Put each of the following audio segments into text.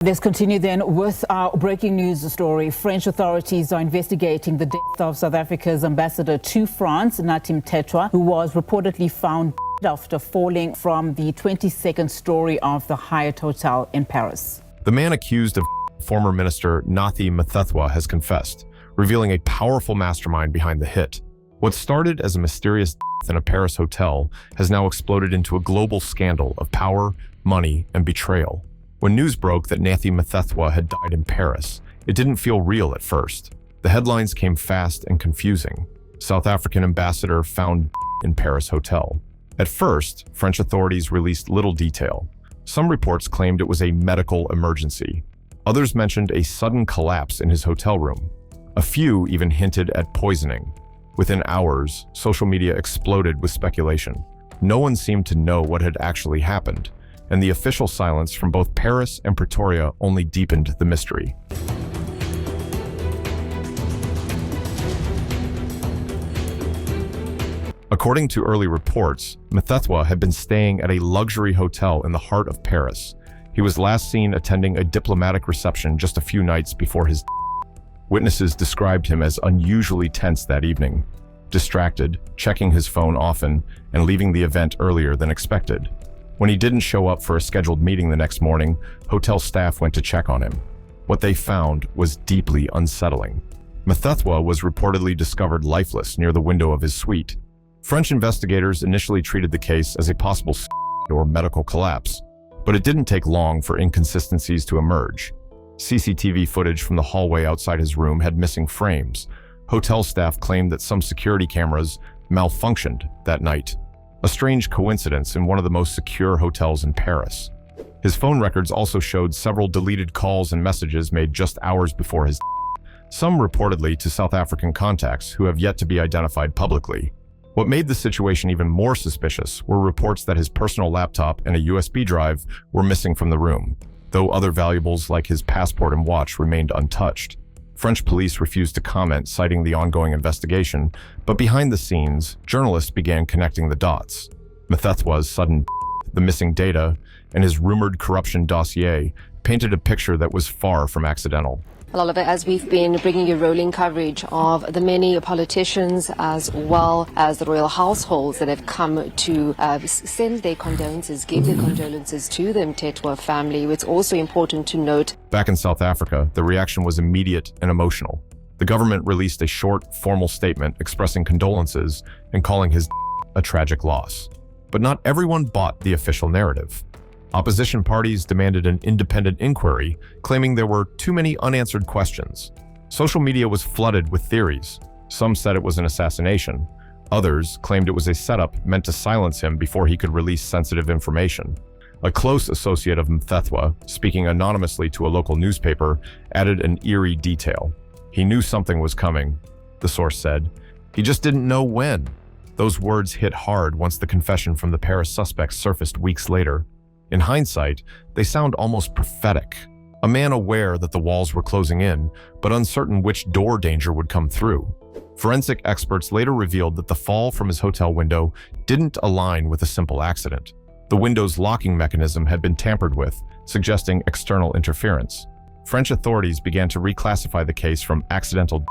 Let's continue then with our breaking news story. French authorities are investigating the death of South Africa's ambassador to France, Nathi Mthethwa, who was reportedly found dead after falling from the 22nd story of the Hyatt Hotel in Paris. The man accused of former minister Nathi Mthethwa has confessed, revealing a powerful mastermind behind the hit. What started as a mysterious death in a Paris hotel has now exploded into a global scandal of power, money, and betrayal. When news broke that Nathi Mthethwa had died in Paris, it didn't feel real at first. The headlines came fast and confusing. South African ambassador found in Paris hotel. At first, French authorities released little detail. Some reports claimed it was a medical emergency. Others mentioned a sudden collapse in his hotel room. A few even hinted at poisoning. Within hours, social media exploded with speculation. No one seemed to know what had actually happened, and the official silence from both Paris and Pretoria only deepened the mystery. According to early reports, Mthethwa had been staying at a luxury hotel in the heart of Paris. He was last seen attending a diplomatic reception just a few nights before his death. Witnesses described him as unusually tense that evening, distracted, checking his phone often, and leaving the event earlier than expected. When he didn't show up for a scheduled meeting the next morning, hotel staff went to check on him. What they found was deeply unsettling. Mthethwa was reportedly discovered lifeless near the window of his suite. French investigators initially treated the case as a possible or medical collapse, but it didn't take long for inconsistencies to emerge. CCTV footage from the hallway outside his room had missing frames. Hotel staff claimed that some security cameras malfunctioned that night. A strange coincidence in one of the most secure hotels in Paris. His phone records also showed several deleted calls and messages made just hours before his death, some reportedly to South African contacts who have yet to be identified publicly. What made the situation even more suspicious were reports that his personal laptop and a USB drive were missing from the room, though other valuables like his passport and watch remained untouched. French police refused to comment, citing the ongoing investigation, but behind the scenes, journalists began connecting the dots. Mthethwa's sudden death, the missing data, and his rumored corruption dossier painted a picture that was far from accidental. Well, Oliver, as we've been bringing you rolling coverage of the many politicians as well as the royal households that have come to send their condolences, give their condolences to the Mthethwa family, it's also important to note. Back in South Africa, the reaction was immediate and emotional. The government released a short, formal statement expressing condolences and calling his a tragic loss. But not everyone bought the official narrative. Opposition parties demanded an independent inquiry, claiming there were too many unanswered questions. Social media was flooded with theories. Some said it was an assassination. Others claimed it was a setup meant to silence him before he could release sensitive information. A close associate of Mthethwa, speaking anonymously to a local newspaper, added an eerie detail. He knew something was coming, the source said. He just didn't know when. Those words hit hard once the confession from the Paris suspect surfaced weeks later. In hindsight, they sound almost prophetic. A man aware that the walls were closing in, but uncertain which door danger would come through. Forensic experts later revealed that the fall from his hotel window didn't align with a simple accident. The window's locking mechanism had been tampered with, suggesting external interference. French authorities began to reclassify the case from accidental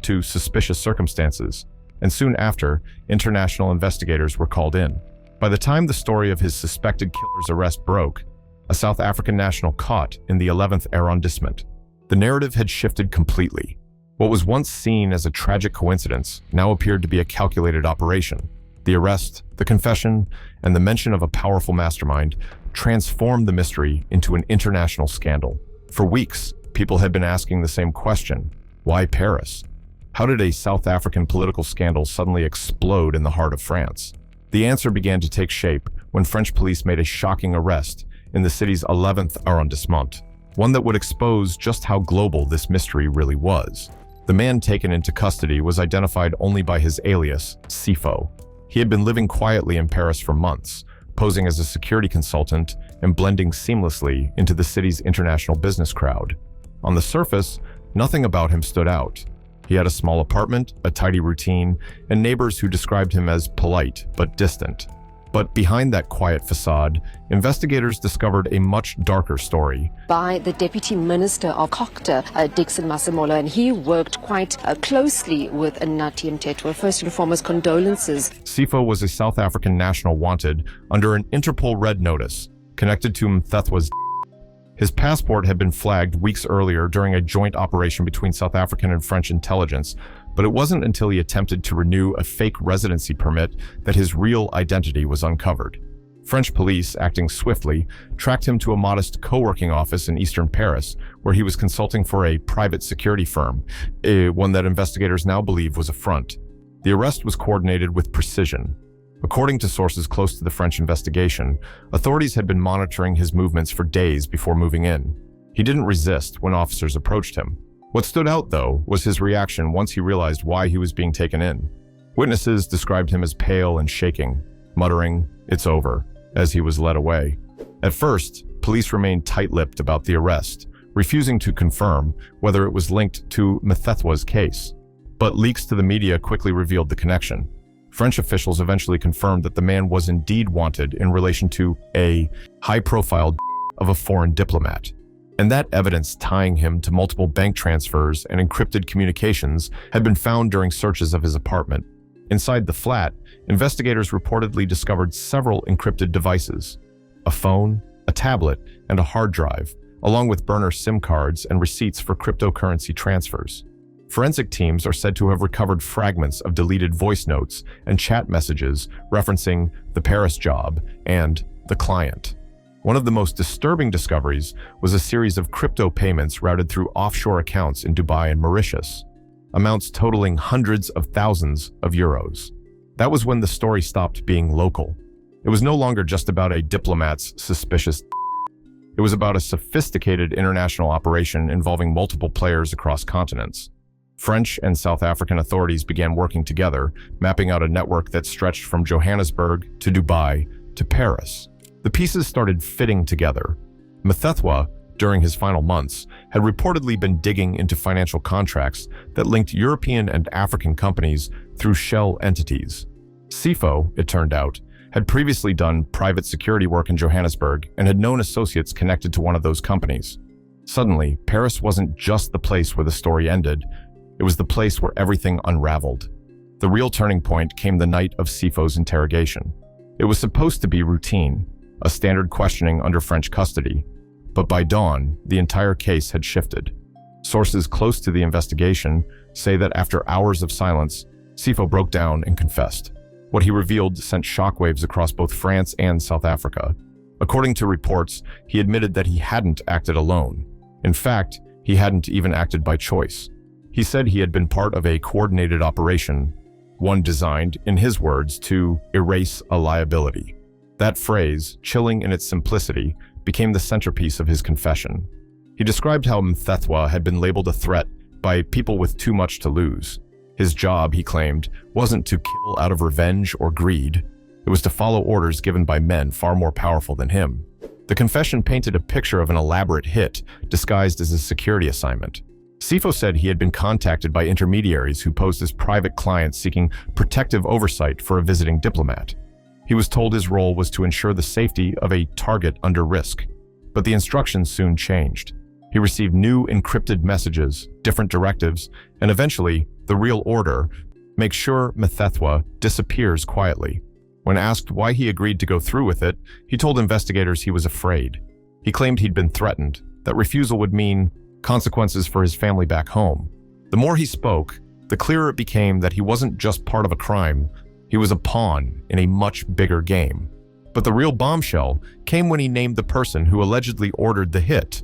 to suspicious circumstances, and soon after, international investigators were called in. By the time the story of his suspected killer's arrest broke, a South African national caught in the 11th arrondissement, the narrative had shifted completely. What was once seen as a tragic coincidence now appeared to be a calculated operation. The arrest, the confession, and the mention of a powerful mastermind transformed the mystery into an international scandal. For weeks, people had been asking the same question: why Paris? How did a South African political scandal suddenly explode in the heart of France? The answer began to take shape when French police made a shocking arrest in the city's 11th arrondissement, one that would expose just how global this mystery really was. The man taken into custody was identified only by his alias, Sifo. He had been living quietly in Paris for months, posing as a security consultant and blending seamlessly into the city's international business crowd. On the surface, nothing about him stood out. He had a small apartment, a tidy routine, and neighbors who described him as polite but distant. But behind that quiet facade, investigators discovered a much darker story. By the Deputy Minister of Cartel, Dixon Masemola, and he worked quite closely with Nathi Mthethwa. First and foremost, condolences. Sifo was a South African national wanted under an Interpol red notice connected to Mthethwa's. His passport had been flagged weeks earlier during a joint operation between South African and French intelligence, but it wasn't until he attempted to renew a fake residency permit that his real identity was uncovered. French police, acting swiftly, tracked him to a modest co-working office in eastern Paris, where he was consulting for a private security firm, one that investigators now believe was a front. The arrest was coordinated with precision. According to sources close to the French investigation, authorities had been monitoring his movements for days before moving in. He didn't resist when officers approached him. What stood out, though, was his reaction once he realized why he was being taken in. Witnesses described him as pale and shaking, muttering, "It's over," as he was led away. At first, police remained tight-lipped about the arrest, refusing to confirm whether it was linked to Mthethwa's case. But leaks to the media quickly revealed the connection. French officials eventually confirmed that the man was indeed wanted in relation to a high-profile of a foreign diplomat. And that evidence tying him to multiple bank transfers and encrypted communications had been found during searches of his apartment. Inside the flat, investigators reportedly discovered several encrypted devices: a phone, a tablet, and a hard drive, along with burner SIM cards and receipts for cryptocurrency transfers. Forensic teams are said to have recovered fragments of deleted voice notes and chat messages referencing the Paris job and the client. One of the most disturbing discoveries was a series of crypto payments routed through offshore accounts in Dubai and Mauritius, amounts totaling hundreds of thousands of euros. That was when the story stopped being local. It was no longer just about a diplomat's suspicious. It was about a sophisticated international operation involving multiple players across continents. French and South African authorities began working together, mapping out a network that stretched from Johannesburg to Dubai to Paris. The pieces started fitting together. Mthethwa, during his final months, had reportedly been digging into financial contracts that linked European and African companies through shell entities. Sifo, it turned out, had previously done private security work in Johannesburg and had known associates connected to one of those companies. Suddenly, Paris wasn't just the place where the story ended. It was the place where everything unraveled. The real turning point came the night of Sifo's interrogation. It was supposed to be routine, a standard questioning under French custody. But by dawn, the entire case had shifted. Sources close to the investigation say that after hours of silence, Sifo broke down and confessed. What he revealed sent shockwaves across both France and South Africa. According to reports, he admitted that he hadn't acted alone. In fact, he hadn't even acted by choice. He said he had been part of a coordinated operation, one designed, in his words, to erase a liability. That phrase, chilling in its simplicity, became the centerpiece of his confession. He described how Mthethwa had been labeled a threat by people with too much to lose. His job, he claimed, wasn't to kill out of revenge or greed. It was to follow orders given by men far more powerful than him. The confession painted a picture of an elaborate hit disguised as a security assignment. Sifo said he had been contacted by intermediaries who posed as private clients seeking protective oversight for a visiting diplomat. He was told his role was to ensure the safety of a target under risk. But the instructions soon changed. He received new encrypted messages, different directives, and eventually, the real order: make sure Mthethwa disappears quietly. When asked why he agreed to go through with it, he told investigators he was afraid. He claimed he'd been threatened, that refusal would mean consequences for his family back home. The more he spoke, the clearer it became that he wasn't just part of a crime, he was a pawn in a much bigger game. But the real bombshell came when he named the person who allegedly ordered the hit,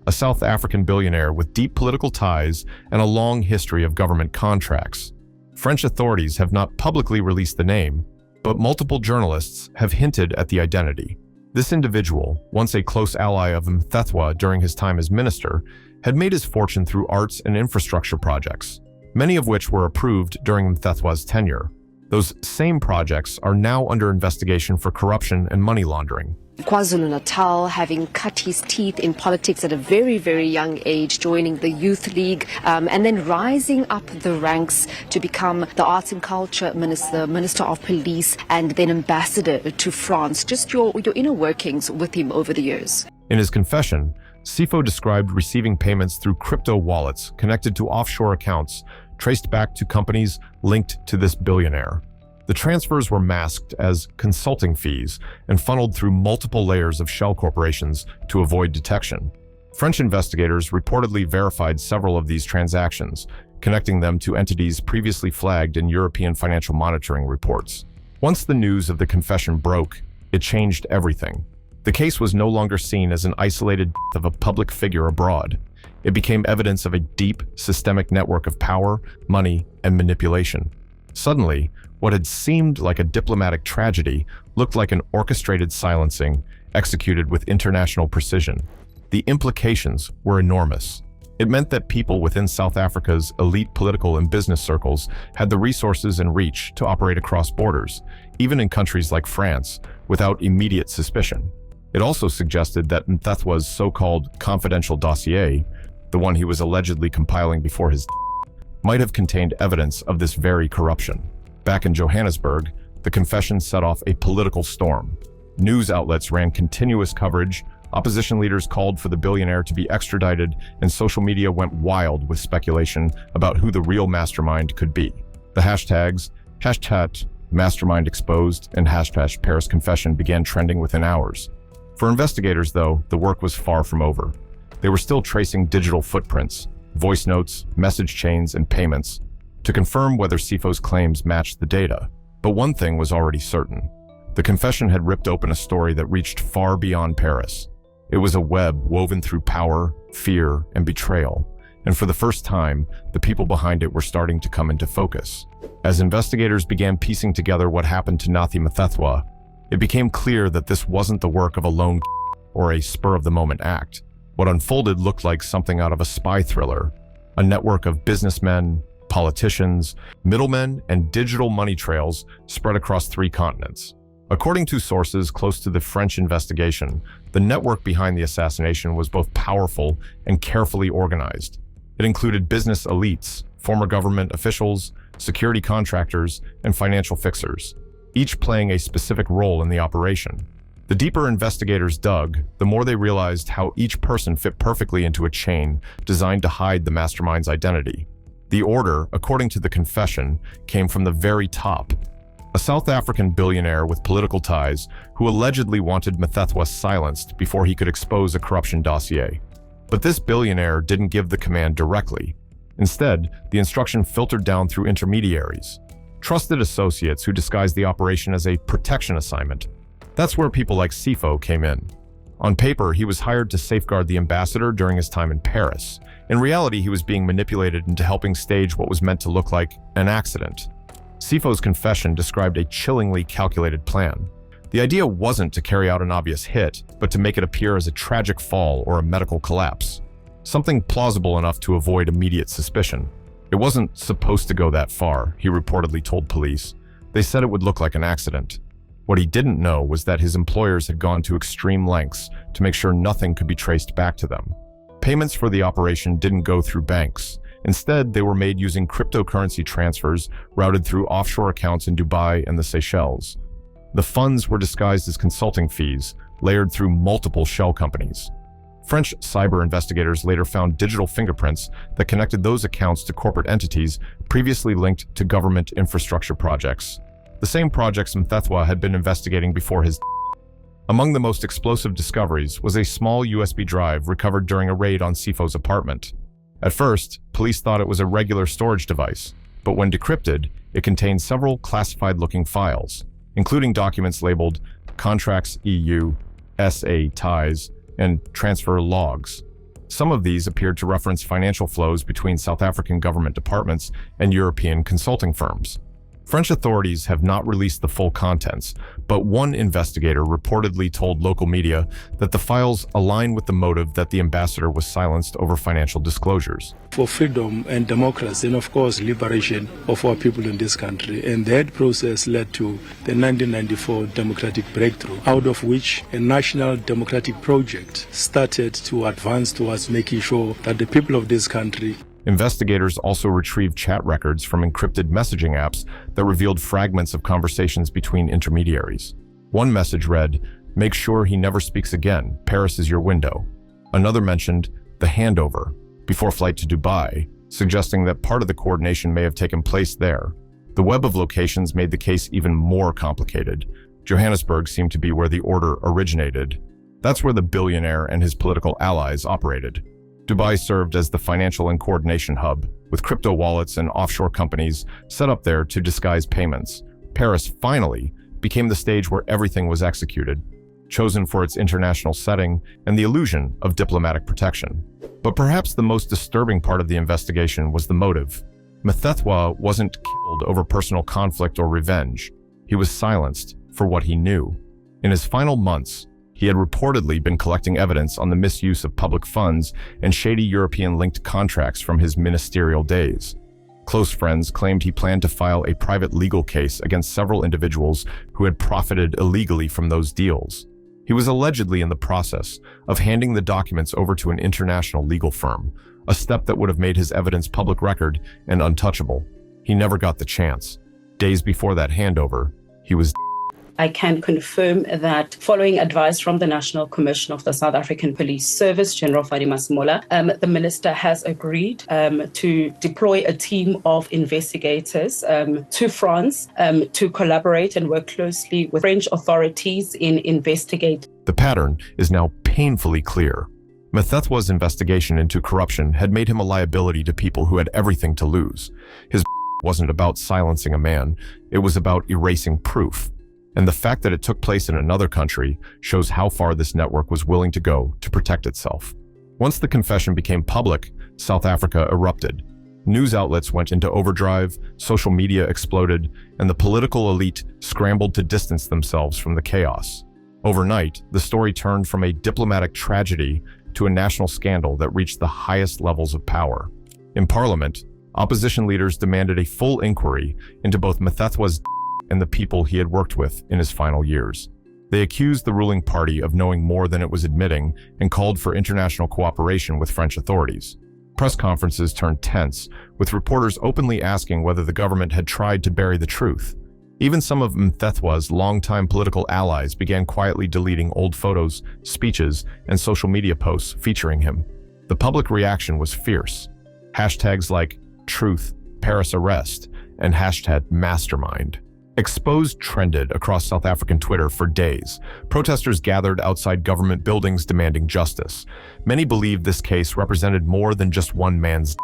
a South African billionaire with deep political ties and a long history of government contracts. French authorities have not publicly released the name, but multiple journalists have hinted at the identity. This individual, once a close ally of Mthethwa during his time as minister, had made his fortune through arts and infrastructure projects, many of which were approved during Mthethwa's tenure. Those same projects are now under investigation for corruption and money laundering. KwaZulu-Natal, having cut his teeth in politics at a very, very young age, joining the Youth League, and then rising up the ranks to become the Arts and Culture Minister, Minister of Police, and then Ambassador to France. Just your inner workings with him over the years. In his confession, Sipho described receiving payments through crypto wallets connected to offshore accounts traced back to companies linked to this billionaire. The transfers were masked as consulting fees and funneled through multiple layers of shell corporations to avoid detection. French investigators reportedly verified several of these transactions, connecting them to entities previously flagged in European financial monitoring reports. Once the news of the confession broke, it changed everything. The case was no longer seen as an isolated of a public figure abroad. It became evidence of a deep, systemic network of power, money, and manipulation. Suddenly, what had seemed like a diplomatic tragedy looked like an orchestrated silencing executed with international precision. The implications were enormous. It meant that people within South Africa's elite political and business circles had the resources and reach to operate across borders, even in countries like France, without immediate suspicion. It also suggested that Mthethwa's so-called confidential dossier, the one he was allegedly compiling before his might have contained evidence of this very corruption. Back in Johannesburg, the confession set off a political storm. News outlets ran continuous coverage, opposition leaders called for the billionaire to be extradited, and social media went wild with speculation about who the real mastermind could be. The hashtags #Mastermind Exposed and #Paris Confession began trending within hours. For investigators, though, the work was far from over. They were still tracing digital footprints, voice notes, message chains, and payments to confirm whether Sipho's claims matched the data. But one thing was already certain. The confession had ripped open a story that reached far beyond Paris. It was a web woven through power, fear, and betrayal. And for the first time, the people behind it were starting to come into focus. As investigators began piecing together what happened to Nathi Mthethwa, it became clear that this wasn't the work of a lone or a spur-of-the-moment act. What unfolded looked like something out of a spy thriller, a network of businessmen, politicians, middlemen, and digital money trails spread across 3 continents. According to sources close to the French investigation, the network behind the assassination was both powerful and carefully organized. It included business elites, former government officials, security contractors, and financial fixers, each playing a specific role in the operation. The deeper investigators dug, the more they realized how each person fit perfectly into a chain designed to hide the mastermind's identity. The order, according to the confession, came from the very top. A South African billionaire with political ties who allegedly wanted Mthethwa silenced before he could expose a corruption dossier. But this billionaire didn't give the command directly. Instead, the instruction filtered down through intermediaries, trusted associates who disguised the operation as a protection assignment. That's where people like Sipho came in. On paper, he was hired to safeguard the ambassador during his time in Paris. In reality, he was being manipulated into helping stage what was meant to look like an accident. Sipho's confession described a chillingly calculated plan. The idea wasn't to carry out an obvious hit, but to make it appear as a tragic fall or a medical collapse. Something plausible enough to avoid immediate suspicion. It wasn't supposed to go that far, he reportedly told police. They said it would look like an accident. What he didn't know was that his employers had gone to extreme lengths to make sure nothing could be traced back to them. Payments for the operation didn't go through banks. Instead, they were made using cryptocurrency transfers routed through offshore accounts in Dubai and the Seychelles. The funds were disguised as consulting fees, layered through multiple shell companies. French cyber investigators later found digital fingerprints that connected those accounts to corporate entities previously linked to government infrastructure projects. The same projects Mthethwa had been investigating before his. Among the most explosive discoveries was a small USB drive recovered during a raid on Sipho's apartment. At first, police thought it was a regular storage device, but when decrypted, it contained several classified-looking files, including documents labeled Contracts EU, SA Ties, and Transfer Logs. Some of these appeared to reference financial flows between South African government departments and European consulting firms. French authorities have not released the full contents, but one investigator reportedly told local media that the files align with the motive that the ambassador was silenced over financial disclosures. For freedom and democracy, and of course liberation of our people in this country. And that process led to the 1994 democratic breakthrough, out of which a national democratic project started to advance towards making sure that the people of this country. Investigators also retrieved chat records from encrypted messaging apps that revealed fragments of conversations between intermediaries. One message read, "Make sure he never speaks again. Paris is your window." Another mentioned the handover before flight to Dubai, suggesting that part of the coordination may have taken place there. The web of locations made the case even more complicated. Johannesburg seemed to be where the order originated. That's where the billionaire and his political allies operated. Dubai served as the financial and coordination hub, with crypto wallets and offshore companies set up there to disguise payments. Paris finally became the stage where everything was executed, chosen for its international setting and the illusion of diplomatic protection. But perhaps the most disturbing part of the investigation was the motive. Mthethwa wasn't killed over personal conflict or revenge. He was silenced for what he knew. In his final months, he had reportedly been collecting evidence on the misuse of public funds and shady European-linked contracts from his ministerial days. Close friends claimed he planned to file a private legal case against several individuals who had profited illegally from those deals. He was allegedly in the process of handing the documents over to an international legal firm, a step that would have made his evidence public record and untouchable. He never got the chance. Days before that handover, he was I can confirm that following advice from the National Commission of the South African Police Service, General Fadima Simola, the Minister has agreed to deploy a team of investigators to France to collaborate and work closely with French authorities in investigating. The pattern is now painfully clear. Mthethwa's investigation into corruption had made him a liability to people who had everything to lose. His wasn't about silencing a man, it was about erasing proof. And the fact that it took place in another country shows how far this network was willing to go to protect itself. Once the confession became public, South Africa erupted. News outlets went into overdrive, social media exploded, and the political elite scrambled to distance themselves from the chaos. Overnight, the story turned from a diplomatic tragedy to a national scandal that reached the highest levels of power. In Parliament, opposition leaders demanded a full inquiry into both Mthethwa's and the people he had worked with in his final years. They accused the ruling party of knowing more than it was admitting and called for international cooperation with French authorities. Press conferences turned tense, with reporters openly asking whether the government had tried to bury the truth. Even some of Mthethwa's longtime political allies began quietly deleting old photos, speeches, and social media posts featuring him. The public reaction was fierce. Hashtags like Truth, Paris Arrest, and hashtag Mastermind. Exposed trended across South African Twitter for days. Protesters gathered outside government buildings demanding justice. Many believed this case represented more than just one man's.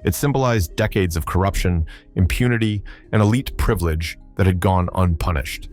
It symbolized decades of corruption, impunity, and elite privilege that had gone unpunished.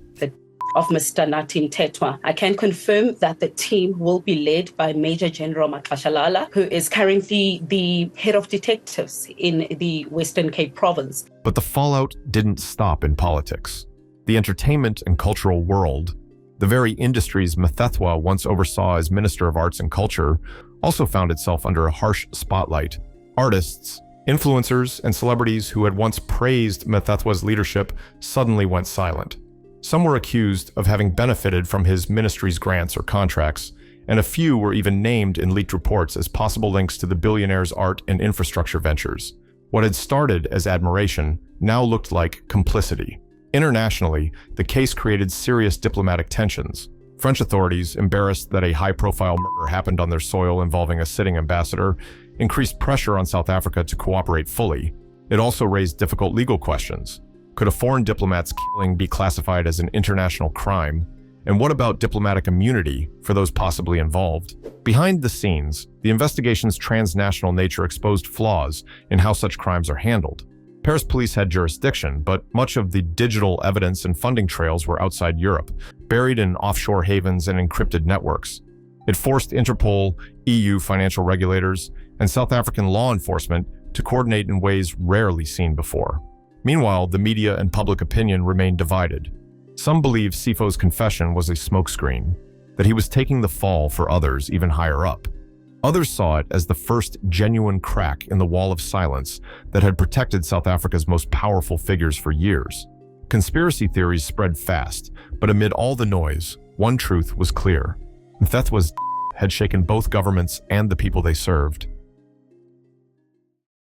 Of Mr. Nathi Mthethwa. I can confirm that the team will be led by Major General Ller, who is currently the head of detectives in the Western Cape province. But the fallout didn't stop in politics. The entertainment and cultural world, the very industries Mthethwa once oversaw as Minister of Arts and Culture, also found itself under a harsh spotlight. Artists, influencers, and celebrities who had once praised Mthethwa's leadership suddenly went silent. Some were accused of having benefited from his ministry's grants or contracts, and a few were even named in leaked reports as possible links to the billionaire's art and infrastructure ventures. What had started as admiration now looked like complicity. Internationally, the case created serious diplomatic tensions. French authorities, embarrassed that a high-profile murder happened on their soil involving a sitting ambassador, increased pressure on South Africa to cooperate fully. It also raised difficult legal questions. Could a foreign diplomat's killing be classified as an international crime? And what about diplomatic immunity for those possibly involved? Behind the scenes, the investigation's transnational nature exposed flaws in how such crimes are handled. Paris police had jurisdiction, but much of the digital evidence and funding trails were outside Europe, buried in offshore havens and encrypted networks. It forced Interpol, EU financial regulators, and South African law enforcement to coordinate in ways rarely seen before. Meanwhile, the media and public opinion remained divided. Some believe Sifo's confession was a smokescreen, that he was taking the fall for others even higher up. Others saw it as the first genuine crack in the wall of silence that had protected South Africa's most powerful figures for years. Conspiracy theories spread fast, but amid all the noise, one truth was clear. Mthethwa's had shaken both governments and the people they served.